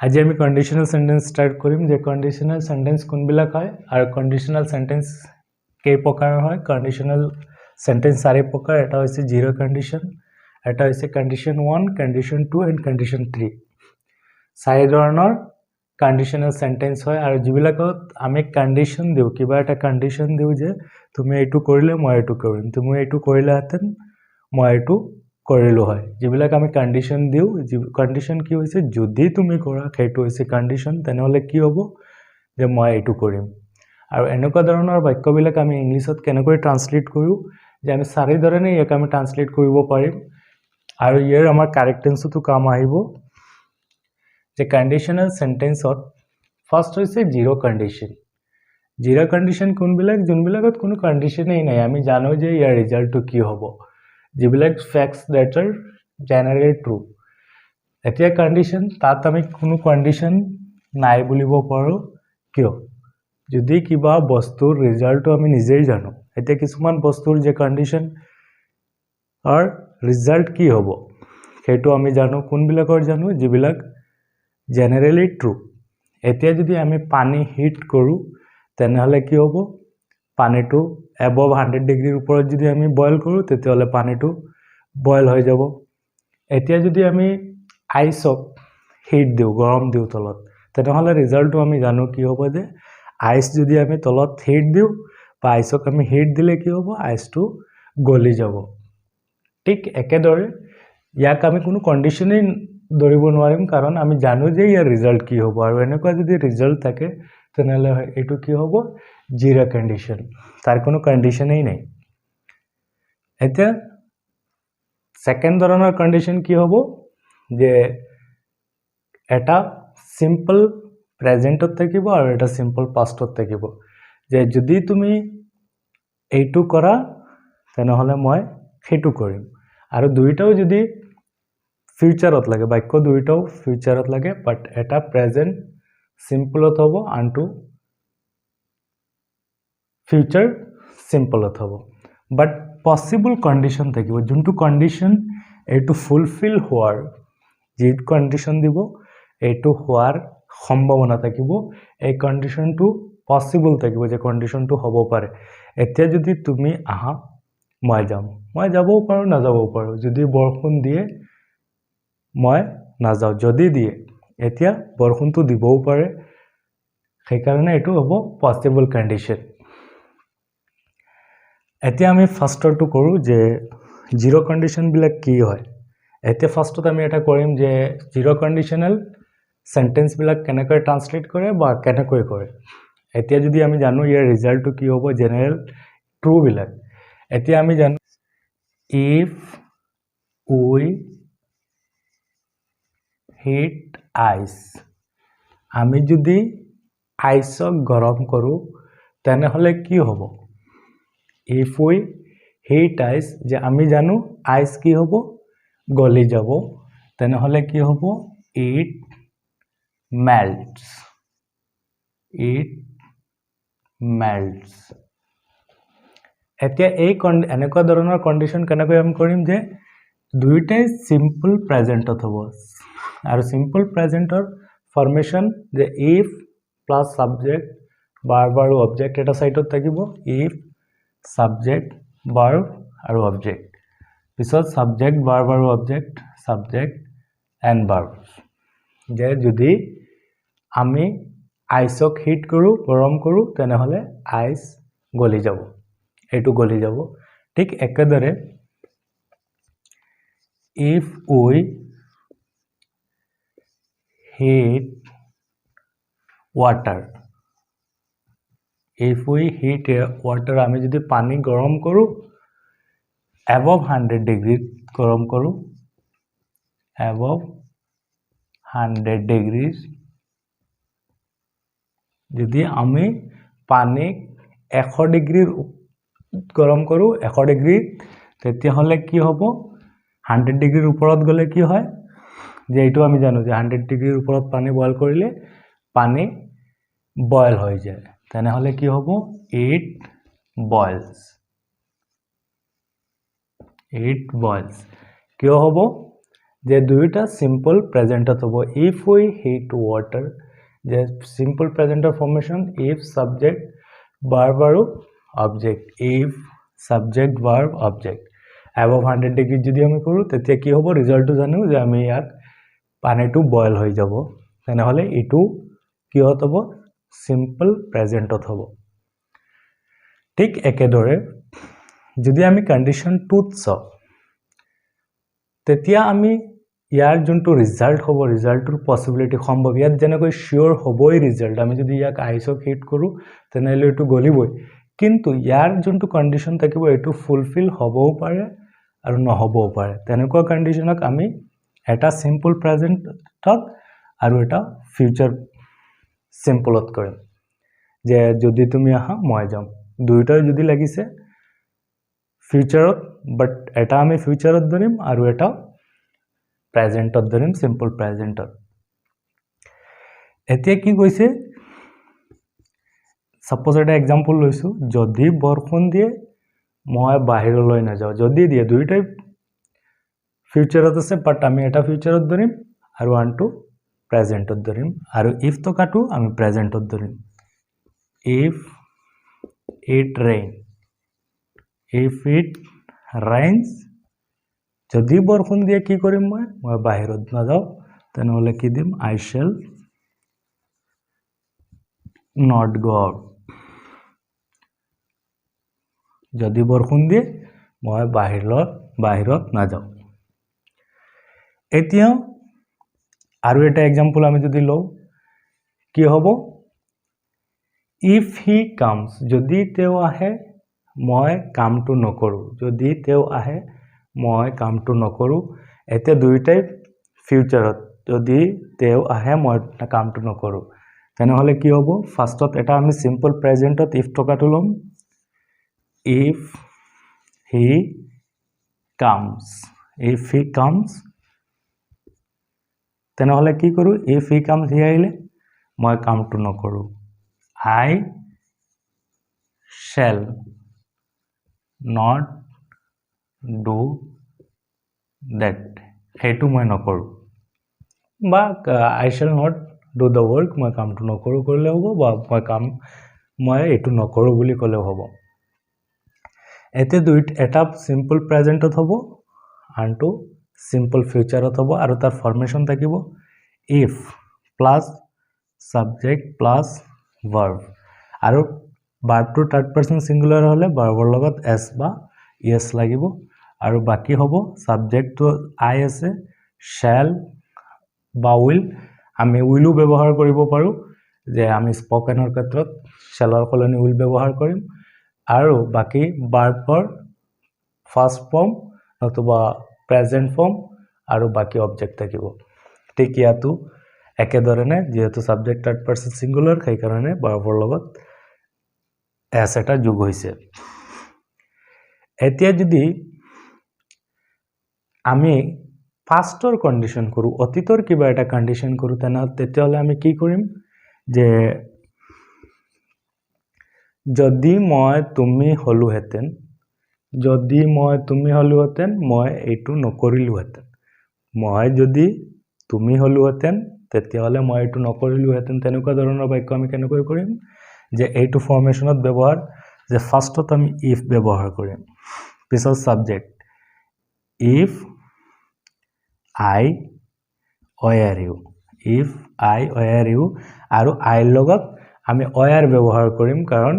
আজি আমি conditional sentence স্টাर्ट করিম যে কন্ডিশনাল সেন্টেন্স কোনবিলাক হয় আর কন্ডিশনাল সেন্টেন্স কেই প্রকার হয় কন্ডিশনাল সেন্টেন্স চাৰি প্রকার এটা হইছে জিরো কন্ডিশন এটা হইছে কন্ডিশন 1 কন্ডিশন 2 এন্ড কন্ডিশন 3 চাৰি ধৰণৰ কন্ডিশনাল সেন্টেন্স হয় আর যিবিলাকত আমি কন্ডিশন দিও কিবা এটা কন্ডিশন দিও যে তুমি এইটো কৰিলে মই এইটো কৰিম তুমি এইটো কৰিলে হাতেন মই এইটো কৰিলো হয় যিবিলাক আমি কন্ডিশন দিও কন্ডিশন কি হৈছে যদি তুমি কৰা সেইটো হৈছে কন্ডিশন তেনেহলে কি হ'ব যে মই এইটো কৰিম আৰু এনেকুৱা ধৰণৰ বাক্যবিলাক আমি ইংলিছত কেনেকৈ ট্ৰান্সলেট কৰো যে আমি চাৰি ধৰণে ইয়াক আমি ট্ৰান্সলেট কৰিব পাৰিম আৰু ইয়াৰ আমাৰ কাৰেক্ট টেন্সটো কাম আহিব যে কন্ডিশনাল সেন্টেন্সত ফাৰ্স্ট হৈছে জিৰো কন্ডিশন কোনবিলাক যোনবিলাকত কোনো কন্ডিশনেই নাই আমি জানো যে ইয়াৰ ৰিজাল্টটো কি হ'ব যিবিলাক facts that R generally true এতিয়া কন্ডিশন তাত আমি কোনো কন্ডিশন নাই বুলিব পাৰো কিয় যদি কিবা বস্তুৰ ৰিজাল্টটো আমি নিজেই জানো এতিয়া কিছুমান বস্তুৰ যে কন্ডিশন আৰ ৰিজাল্ট কি হ'ব সেইটো আমি জানো কোনবিলাকৰ জানো যিবিলাক জেনাৰেলি ট্ৰু এতিয়া যদি আমি পানী হিট কৰো তেনেহলে কি হ'ব পানীটো above 100 ডিগ্ৰীৰ ওপৰত যদি আমি বয়েল কৰো তেতিয়াহলে পানীটো বয়েল হৈ যাব এতিয়া যদি আমি আইসক হিট দিও গৰম দিও তলত তেনেহলে ৰিজাল্টটো আমি জানো কি হ'ব যে আইস যদি আমি তলত হিট দিও বা আইসক আমি হিট দিলে কি হ'ব আইসটো গলি যাব ঠিক একেদৰে ইয়াক আমি কোনো কন্ডিশনেই ধৰিব নোৱাৰিম কাৰণ আমি জানো যে ইয়াৰ ৰিজাল্ট কি হ'ব আৰু এনেকুৱা যদি ৰিজাল্ট থাকে তেনেহলে এটো কি হ'ব জিৰো কন্ডিশন তাৰ কোনো কন্ডিশনেই নাই এতিয়া সেকেন্ড ধৰণৰ কন্ডিশন কি হ'ব যে এটা সিম্পল প্ৰেজেন্টত থাকিব আৰু এটা সিম্পল পাস্টত থাকিব যে যদি তুমি এইটো কৰা তেনেহলে মই সেইটো কৰিম আৰু দুইটাও যদি ফিউচারত লাগে বাক্য দুইটাও ফিউচারত লাগে বাট এটা প্রেজেন্ট সিম্পলত হ'ব আনটো ফিউচার সিম্পলত হ'ব বাট পসিবল কন্ডিশন থাকিব যোনটো কন্ডিশন এইটো ফুলফিল হোৱাৰ যে কন্ডিশন দিব এইটো হোৱাৰ সম্ভাৱনা থাকিব এই কন্ডিশনটো পসিবল থাকিব যে কন্ডিশনটো হ'ব পাৰে এতিয়া যদি তুমি আহা মই যাবও পাৰো না যাবও পাৰো যদি বৰষুণ দিয়ে মই না যাও যদি দিয়ে এতিয়া বৰষুণটো দিবও পাৰে সেই কাৰণে এটো হ'ব পসিবল কন্ডিশন এতিয়া আমি ফাৰ্স্টৰটো কৰো যে জিৰো কন্ডিশন বিলাক কি হয় এতিয়া ফাৰ্স্টত আমি এটা কৰিম যে জিৰো কন্ডিশনাল সেন্টেন্স বিলাক কেনেকৈ ট্ৰান্সলেট কৰে বা কেনেকৈ কৰে এতিয়া যদি আমি জানো ইয়াৰ ৰিজাল্টটো কি হ'ব জেনাৰেল ট্ৰু বিলাক এতিয়া আমি জানো if we heat ice আমি যদি আইসক গৰম কৰো তেনেহলে কি হ'ব if we heat ice যে আমি জানো আইস কি হ'ব গলি যাব তেনেহলে কি হ'ব it melts এতিয়া এই এনেকুৱা ধৰণৰ কন্ডিশন কেনেকৈ আমি কৰিম যে দুইটাই সিম্পল প্ৰেজেন্টত হ'ব আৰু সিম্পল প্ৰেজেন্টৰ ফৰমেশন যে if প্লাস সাবজেক্ট ভাৰ্ব আৰু অবজেক্ট এটা সাইডত থাকিব if সাবজেক্ট ভাৰ্ব আৰু অবজেক্ট পিছত সাবজেক্ট ভাৰ্ব আৰু অবজেক্ট সাবজেক্ট এন্ড ভাৰ্ব যে যদি আমি আইসক হিট কৰো গৰম কৰো তেনেহলে আইস গলি যাব এটো গলি যাব ঠিক একেদৰে if we heat water আমি যদি পানী গৰম কৰো above 100 ডিগ্ৰী গৰম কৰো above 100 ডিগ্ৰী যদি আমি পানী 100 ডিগ্ৰী গৰম কৰো 100 ডিগ্ৰী তেতিয়া হলে কি হ'ব 100 ডিগ্ৰীৰ ওপৰত গলে কি হয় যে এইটো আমি জানো যে 100 ডিগ্ৰীৰ ওপৰত পানী বয়েল কৰিলে পানী বয়েল হৈ যায় তেনেহলে কি হ'ব it boils কিয় হ'ব যে দুইটা সিম্পল প্ৰেজেন্টত হ'ব ইফ উই হিট ৱাটাৰ যে সিম্পল প্ৰেজেন্টৰ ফৰ্মেশন ইফ সাবজেক্ট ভাৰ্ব আৰু object if subject verb object above 100 degree যদি আমি কৰো তেতিয়া কি হ'ব ৰিজাল্টটো জানো যে আমি ইয়াক পানীটো বয়েল হৈ যাব তেনেহলে ইটো কি হ'ব সিম্পল প্ৰেজেন্টত হ'ব ঠিক একেদৰে যদি আমি কন্ডিশন 2 ত চাও তেতিয়া আমি ইয়াৰ যোনটো ৰিজাল্ট হ'ব ৰিজাল্টৰ পসিবিলিটি সম্ভৱ ইয়াত যেনেকৈ শিওৰ হ'বই ৰিজাল্ট আমি যদি ইয়াক আইসক হিট কৰো তেনেহলে এটো গলিবই কিন্তু ইয়াৰ যোনটো কন্ডিশন থাকিব এটো ফুলফিল হ'বও পাৰে আৰু নহবও পাৰে তেনেকুৱা কন্ডিশনক আমি এটা সিম্পল প্ৰেজেন্টত আৰু এটা ফিউচাৰ সিম্পলত কৰিম যে যদি তুমি আহা মই যাম দুইটাই যদি লাগিছে ফিউচাৰত বাট এটা আমি ফিউচাৰত ধৰিম আৰু এটা প্ৰেজেন্টত ধৰিম সিম্পল প্ৰেজেন্টত এতিয়া কি কৈছে সাপোজ এটা এক্সাম্পল লৈছো যদি বৰষুণ দিয়ে মই বাহিৰলৈ না যাও যদি দিয়ে দুইটাই ফিউচাৰত আছে বাট আমি এটা ফিউচাৰত ধৰিম আৰু আনটো প্ৰেজেন্টত ধৰিম আৰু ইফ তো কাটো আমি প্ৰেজেন্টত ধৰিম if it rains যদি বৰষুণ দিয়ে কি কৰিম মই বাহিৰত না যাও তেনেহলে কি দিম I shall not go out যদি বৰষুণ দিয়ে মই বাহিৰত না যাও এতিয়া আৰু এটা एग्जांपल আমি যদি লও কি হ'ব if he comes যদি তেও আহে মই কামটো নকৰো যদি তেও আহে মই কামটো নকৰো এতে দুইটাই ফিউচাৰত যদি তেও আহে মই কামটো নকৰো তেনেহলে কি হ'ব ফাৰ্স্টত এটা আমি সিম্পল প্ৰেজেন্টত if টকাটো লম if he comes তেনেহলে কি কৰো if he comes হি আহিলে মই কামটো নকৰো I shall not do that হেতু মই নকৰো বা I shall not do the work মই কামটো নকৰো কৰিলে হ'ব বা মই এটো নকৰো বুলি কলে হ'ব এতে এটা সিম্পল প্ৰেজেন্টত হ'ব আনটো সিম্পল ফিউচাৰত হ'ব আৰু তাৰ ফৰ্মেশন থাকিব if plus subject plus verb আৰু ভাৰ্বটো থাৰ্ড পাৰসন সিঙ্গুলাৰ হলে ভাৰ্বৰ লগত s বা es লাগিব আৰু বাকি হ'ব সাবজেক্টটো I আছে shall বা will আমি willও ব্যৱহাৰ কৰিব পাৰো যে আমি স্পকেনৰ ক্ষেত্ৰত shallৰ সলনি will ব্যৱহাৰ কৰিম আৰু বাকি ভাৰ্বৰ ফাৰ্স্ট ফৰ্ম অথবা প্ৰেজেন্ট ফৰ্ম আৰু বাকি অবজেক্ট থাকিব ঠিক ইয়াতো একেদৰে যেহেতু সাবজেক্ট থাৰ্ড পাৰসন সিঙ্গুলাৰ সেই কাৰণে ভাৰ্বৰ লগত s এটা যোগ হৈছে এতিয়া যদি আমি পাস্টৰ কন্ডিশন কৰো অতীতৰ কিবা এটা কন্ডিশন কৰো তেতিয়াহলে আমি কি কৰিম যে যদি মই তুমি হলুহেতেন মই এটো নকৰিলোহেতেন মই যদি তুমি হলুহেতেন তেতিয়াহলে মই এটো নকৰিলোহেতেন তেনেকুৱা ধৰণৰ বাক্য আমি কেনেকৈ কৰিম যে এইটো ফৰ্মেশনত ব্যৱহাৰ যে ফাৰ্স্টত আমি if ব্যৱহাৰ কৰিম পিছত subject if I were you আৰু I লগত আমি were ব্যৱহাৰ কৰিম কাৰণ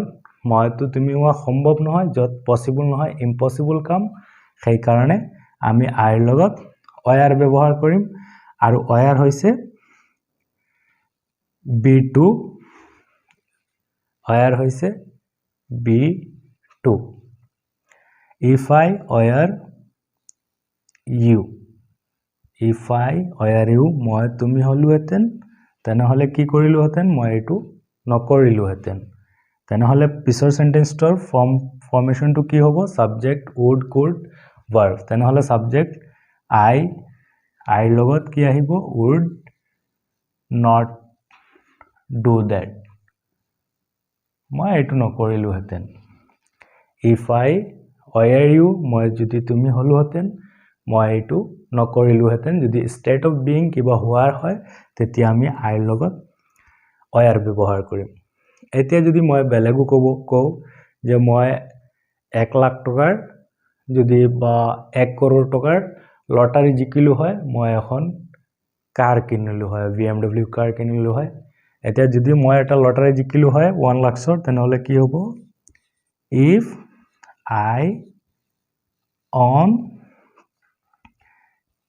মইতো তুমি হোৱা সম্ভৱ নহয় যত পসিবল নহয় ইম্পসিবল কাম সেই কাৰণে আমি I লগত were ব্যৱহাৰ কৰিম আৰু were হৈছে B2 where হৈছে B2 if I were you মই তুমি হলুহেতেন তেনেহলে কি কৰিলোহেতেন মই এটো নকৰিলোহেতেন তেনেহলে পিছৰ সেন্টেন্সটোৰ ফৰ্মেশনটো কি হ'ব সাবজেক্ট would could verb তেনেহলে সাবজেক্ট I লগত কি আহিব would not do that মই এটো নকৰিলোহেতেন if I were you মই যদি তুমি হলুহেতেন মই এটো নকৰিলোহেঁতেন যদি ষ্টেট অফ বিং কিবা হোৱাৰ হয় তেতিয়া আমি আইৰ লগত অয়াৰ ব্যৱহাৰ কৰিম এতিয়া যদি মই বেলেগো কওঁ যে মই 1 লাখ টকাৰ যদি বা 1 কৰোৰ টকাৰ লটাৰী জিকিলো হয় মই এখন কাৰ কিনিলো হয় BMW কাৰ কিনিলো হয় এতিয়া যদি মই এটা লটাৰী জিকিলো হয় 1 লাখৰ তেনেহলে কি হ'ব if I own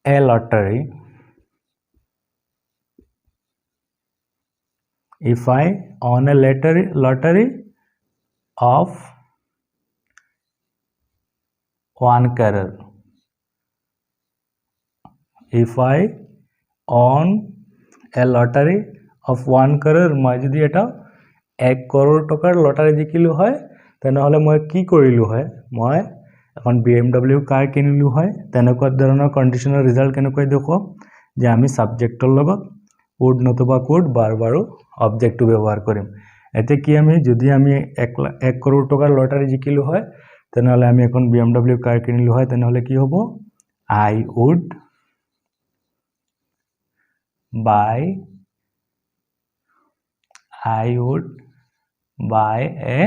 a lottery if I own a lottery of 1 crore if I own a lottery of 1 crore মই যদি এটা 1 crore টকাৰ লটাৰী জিকিলো হয় তেনেহলে মই কি কৰিলো হয় মই এখন BMW কাৰ কিনিলো হয় তেনেকুৱা ধৰণৰ কন্ডিশনাল ৰিজাল্ট কেনেকৈ দেখো যে আমি সাবজেক্টৰ লগত would নতুবা could বাৰবাৰ অবজেক্টটো ব্যৱহাৰ কৰিম এতে কি আমি যদি আমি 1 crore টকাৰ লটাৰী জিকিলো হয় তেনেহলে আমি এখন BMW কাৰ কিনিলো হয় তেনেহলে কি হ'ব I would buy a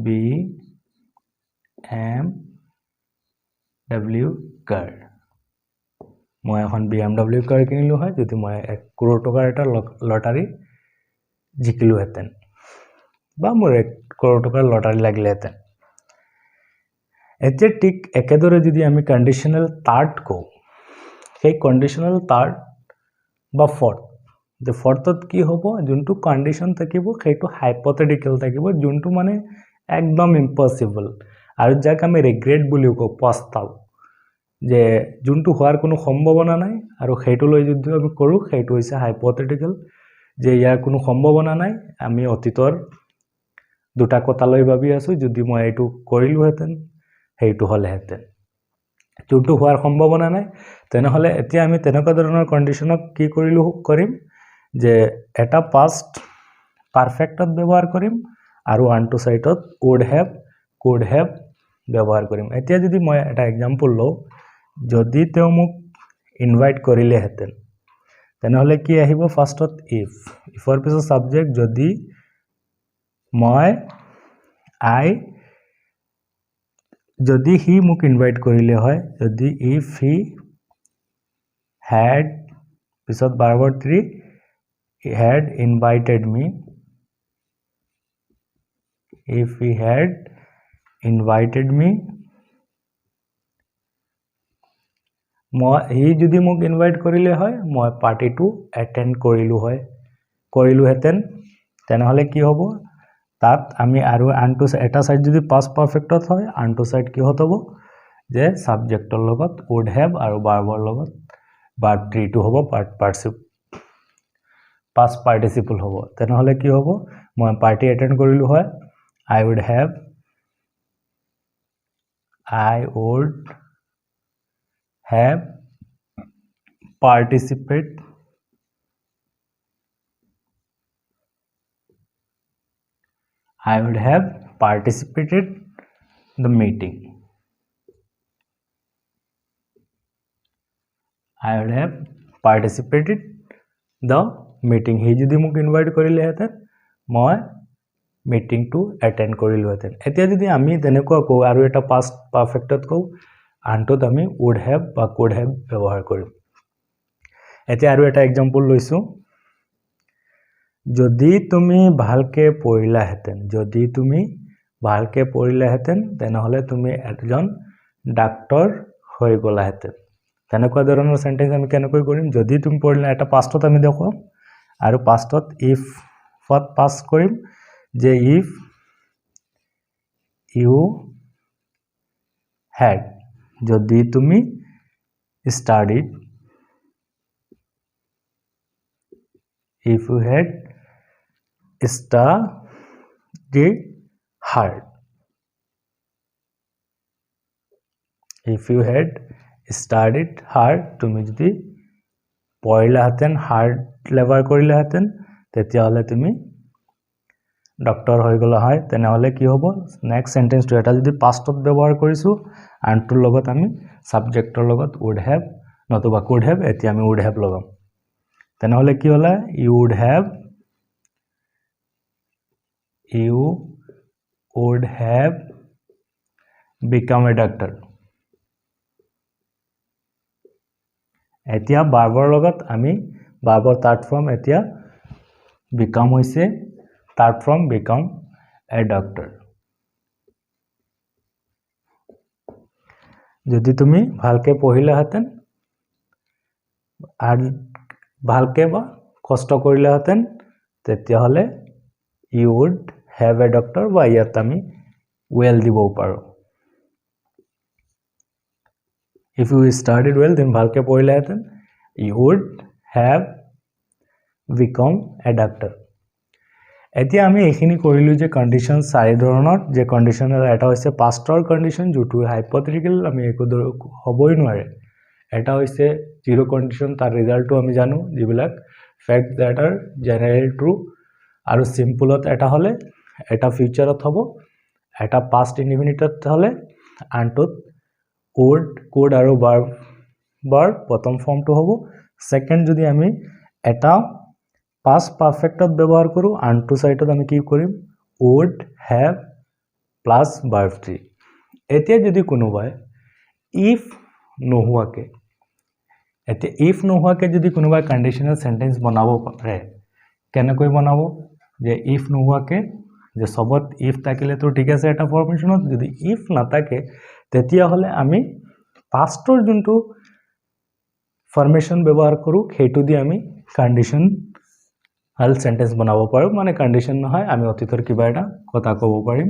BMW car মই এখন BMW কাৰ কিনিলো হয় যদি মই 1 crore টকাৰ এটা লটাৰী জিকিলো হেতেন বা মোৰ 1 crore টকাৰ লটাৰী লাগিলেহেতেন এতিয়া ঠিক একেদৰে যদি আমি কন্ডিশনাল থাৰ্ড কওঁ সেই কন্ডিশনাল থাৰ্ড বা ফৰ্থ যে ফৰ্থত কি হ'ব যোনটো কন্ডিশন থাকিব সেইটো হাইপোথেটিক্যাল থাকিব যোনটো মানে একদম ইম্পসিবল আৰু যাক আমি ৰিগ্ৰেট বুলি কওঁ পস্তাও যে যোনটো হোৱাৰ কোনো সম্ভাৱনা নাই আৰু সেইটো লৈ যদি আমি কৰো সেইটো হৈছে হাইপোথেটিক্যাল যে ইয়াৰ কোনো সম্ভাৱনা নাই আমি অতীতৰ দুটা কথা লৈ ভাবি আছো যদি মই এটো কৰিলো হেতেন সেইটো হলেহেতেন যোনটো হোৱাৰ সম্ভাৱনা নাই তেনেহলে এতিয়া আমি তেনেকুৱা ধৰণৰ কন্ডিশনক কি কৰিম যে এটা পাস্ট পাৰফেক্টত ব্যৱহাৰ কৰিম আৰু আনটো সাইডত could have ব্যৱহাৰ কৰিম এতিয়া যদি মই এটা एग्जांपल লও যদি তেও মোক ইনভাইট কৰিলে হেতেন তেনেহলে কি আহিব ফাৰ্স্টত ইফৰ পিছত সাবজেক্ট যদি মই যদি হি মোক ইনভাইট কৰিলে হয় যদি if he had পিছত বাৰবাৰ 3 he had invited me if he had invited me হি যদি মোক ইনভাইট কৰিলে হয় মই পাৰ্টিটো এটেন্ড কৰিলো হেতেন তেনেহলে কি হ'ব তাত আমি আৰু আনটো এটা সাইড যদি পাস্ট পাৰফেক্টত হয় আনটো সাইড কি হতব যে সাবজেক্টৰ লগত would have আৰু বাৰবাৰ লগত verb 3 টো হ'ব past participle হ'ব তেনেহলে কি হ'ব মই পাৰ্টি এটেন্ড কৰিলো হয় I would have participated the meeting হি যদি মোক ইনভাইট কৰিলে হেতেন মই মিটিং টু এটেন্ড কৰিলো হেতেন এতিয়া যদি আমি তেনেকুৱা কও আৰু এটা পাস্ট পাৰফেক্টত কও আনটোত আমি would have বা could have ব্যৱহাৰ কৰিম এতিয়া আৰু এটা एग्जांपल লৈছো যদি তুমি ভালকে পঢ়িলা হেতেন তেনেহলে তুমি এজন ডাক্তৰ হৈ গলা হেতেন তেনেকুৱা ধৰণৰ সেন্টেন্স আমি কেনেকৈ কৰিম যদি তুমি পঢ়িলা এটা পাস্টত আমি দেখো আৰু পাস্টত if ফত পাস কৰিম যে if you had যদি তুমি studied if you had studied hard তুমি যদি পঢ়িলা হেতেন হার্ড লেভার কৰিলা হেতেন তেতিয়া হলে তুমি ডক্টৰ হৈ গ'ল হয় তেনেহ'লে কি হ'ব নেক্সট সেন্টেন্সটো এটা যদি পাষ্টত ব্যৱহাৰ কৰিছো আনটোৰ লগত আমি সাবজেক্টৰ লগত would have নতুবা could have এতিয়া আমি would have লগাম তেনেহ'লে কি হ'লা you would have become a doctor এতিয়া বাৰবৰ লগত আমি বাৰবৰ থাৰ্ড ফৰ্ম এতিয়া become হৈছে third form become a doctor যদি তুমি ভালকে পঢ়িলা হেতেন আৰ ভালকে বা কষ্ট কৰিলা হেতেন তেতিয়া হলে you would have a doctor বা ইয়াত আমি well দিবও পাৰো if you studied well then ভালকে পঢ়িলা হেতেন you would have become a doctor এতিয়া আমি এইখিনি কৰিলো যে কন্ডিশন চাৰি ধৰণৰ যে কন্ডিশনৰ এটা হৈছে পাষ্টৰ কন্ডিশন যেটো হাইপোথেটিক্যাল আমি একো হবই নোৱাৰে এটা হৈছে জিৰো কন্ডিশন তাৰ ৰিজাল্টটো আমি জানো যিবিলাক fact that R general true আৰু সিম্পলত এটা হলে এটা ফিউচাৰত হ'ব এটা পাষ্ট ইনডিফিনিটত হলে আনটোত would could আৰু verb প্ৰথম ফৰ্মটো হ'ব সেকেন্ড যদি আমি এটা past perfectত ব্যৱহাৰ কৰো আনটো সাইডত আমি কি কৰিম would have plus verb 3 এতিয়া যদি কোনোবাই if নোহোৱাকে এতিয়া if নোহোৱাকে যদি কোনোবাই কন্ডিশনাল সেন্টেন্স বনাব পাৰে কেনেকৈ বনাব যে if নোহোৱাকে যে সবত if থাকিলে তো ঠিক আছে এটা ফৰ্মেশনত যদি if নাথাকে তেতিয়া হলে আমি পাষ্টৰ যোনটো ফৰ্মেশন ব্যৱহাৰ কৰো সেইটো দি আমি কন্ডিশন হাল সেন্টেন্স বনাব পাৰো মানে কন্ডিশন নহয় আমি অতীতৰ কিবা এটা কথা ক'ব পাৰিম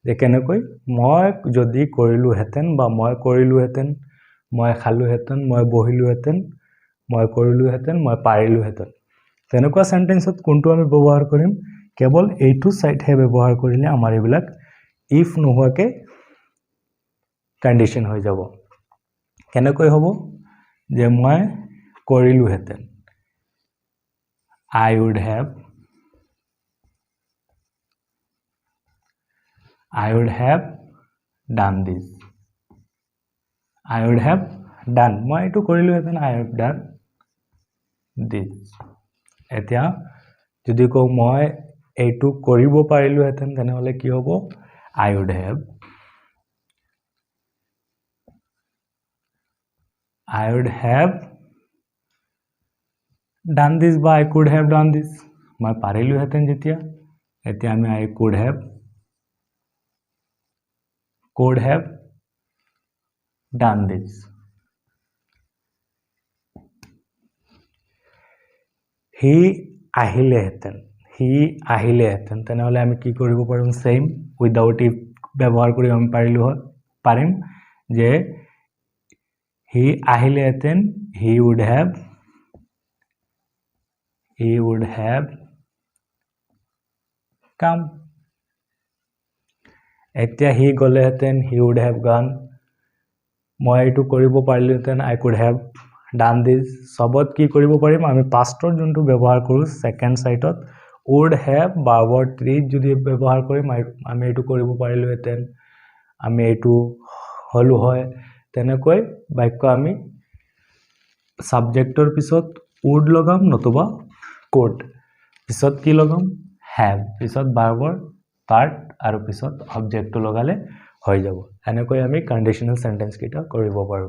যে কেনেকৈ মই যদি কৰিলো হেতেন বা মই কৰিলো হেতেন মই খালো হেতেন মই বহিলো হেতেন মই কৰিলো হেতেন মই পাৰিলো হেতেন তেনেকুৱা সেন্টেন্সত কোনটো আমি ব্যৱহাৰ কৰিম কেৱল এইটো সাইড হে ব্যৱহাৰ কৰিলে আমাৰ এইবিলাক if নোহোৱাকে কন্ডিশন হৈ যাব কেনেকৈ হ'ব যে মই কৰিলো হেতেন I would have done this I would have done মই এটো কৰিলো হেতেন I have done this এতিয়া যদি কও মই এটো কৰিব পাৰিলো হেতেন তেনেহলে কি হ'ব I would have done this বা I could have done this মই পাৰিলো হেতেন যেতিয়া এতিয়া আমি I could have done this he আহিলে হেতেন তেনেহলে আমি কি কৰিব পাৰিম সেম উইদাউট if ব্যৱহাৰ কৰি আমি পাৰিম যে he আহিলে হেতেন he would have come এতিয়া he গলে হেতেন he would have gone মই এটো কৰিব পাৰিলো হেতেন I could have done this সবত কি কৰিব পাৰিম আমি পাষ্টৰ যোনটো ব্যৱহাৰ কৰো সেকেন্ড সাইডত would have verb 3 যদি ব্যৱহাৰ কৰিম আমি এটো কৰিব পাৰিলো হেতেন আমি এটো হলো হয় তেনেকৈ বাক্য আমি সাবজেক্টৰ পিছত would লগাম নতুবা could পিছত কি লগাম have পিছত verb part আৰু পিছত অবজেক্টটো লগালে হৈ যাব এনেকৈ আমি কন্ডিশনাল সেন্টেন্স কিটা কৰিব পাৰো